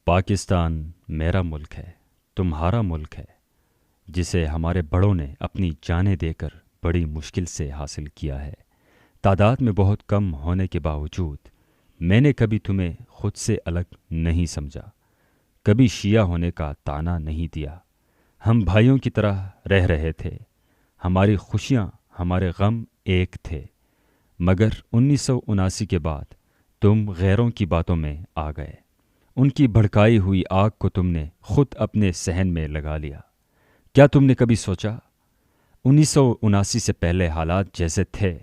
پاکستان میرا ملک ہے، تمہارا ملک ہے، جسے ہمارے بڑوں نے اپنی جانیں دے کر بڑی مشکل سے حاصل کیا ہے۔ تعداد میں بہت کم ہونے کے باوجود میں نے کبھی تمہیں خود سے الگ نہیں سمجھا، کبھی شیعہ ہونے کا طعنہ نہیں دیا۔ ہم بھائیوں کی طرح رہ رہے تھے، ہماری خوشیاں ہمارے غم ایک تھے، مگر 1979 کے بعد تم غیروں کی باتوں میں آ گئے، ان کی بھڑکائی ہوئی آگ کو تم نے خود اپنے صحن میں لگا لیا۔ کیا تم نے کبھی سوچا 1979 سے پہلے حالات جیسے تھے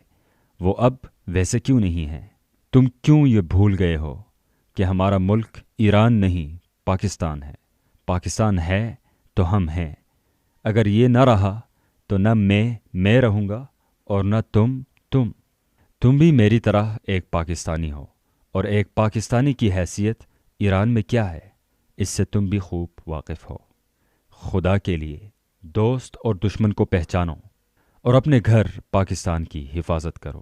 وہ اب ویسے کیوں نہیں ہیں؟ تم کیوں یہ بھول گئے ہو کہ ہمارا ملک ایران نہیں پاکستان ہے؟ پاکستان ہے تو ہم ہیں، اگر یہ نہ رہا تو نہ میں رہوں گا اور نہ تم بھی میری طرح ایک پاکستانی ہو، اور ایک پاکستانی کی حیثیت ایران میں کیا ہے اس سے تم بھی خوب واقف ہو۔ خدا کے لیے دوست اور دشمن کو پہچانو اور اپنے گھر پاکستان کی حفاظت کرو۔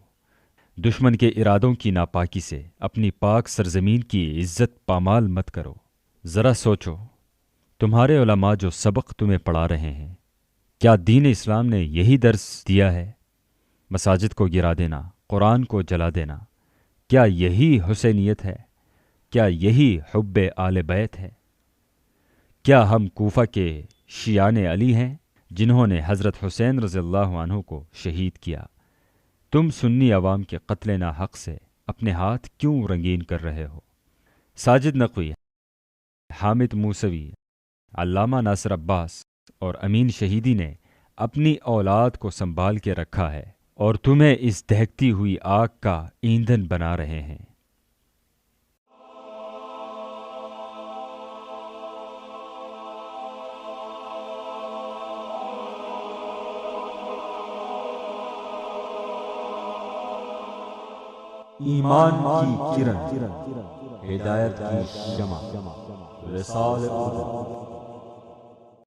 دشمن کے ارادوں کی ناپاکی سے اپنی پاک سرزمین کی عزت پامال مت کرو۔ ذرا سوچو، تمہارے علماء جو سبق تمہیں پڑھا رہے ہیں، کیا دین اسلام نے یہی درس دیا ہے؟ مساجد کو گرا دینا، قرآن کو جلا دینا، کیا یہی حسینیت ہے؟ کیا یہی حب آل بیت ہے؟ کیا ہم کوفہ کے شیعان علی ہیں جنہوں نے حضرت حسین رضی اللہ عنہ کو شہید کیا؟ تم سنی عوام کے قتل ناحق سے اپنے ہاتھ کیوں رنگین کر رہے ہو؟ ساجد نقوی، حامد موسوی، علامہ ناصر عباس اور امین شہیدی نے اپنی اولاد کو سنبھال کے رکھا ہے اور تمہیں اس دہکتی ہوئی آگ کا ایندھن بنا رہے ہیں۔ ایمان کی کرن، ہدایت کی شمع، وصال اردو۔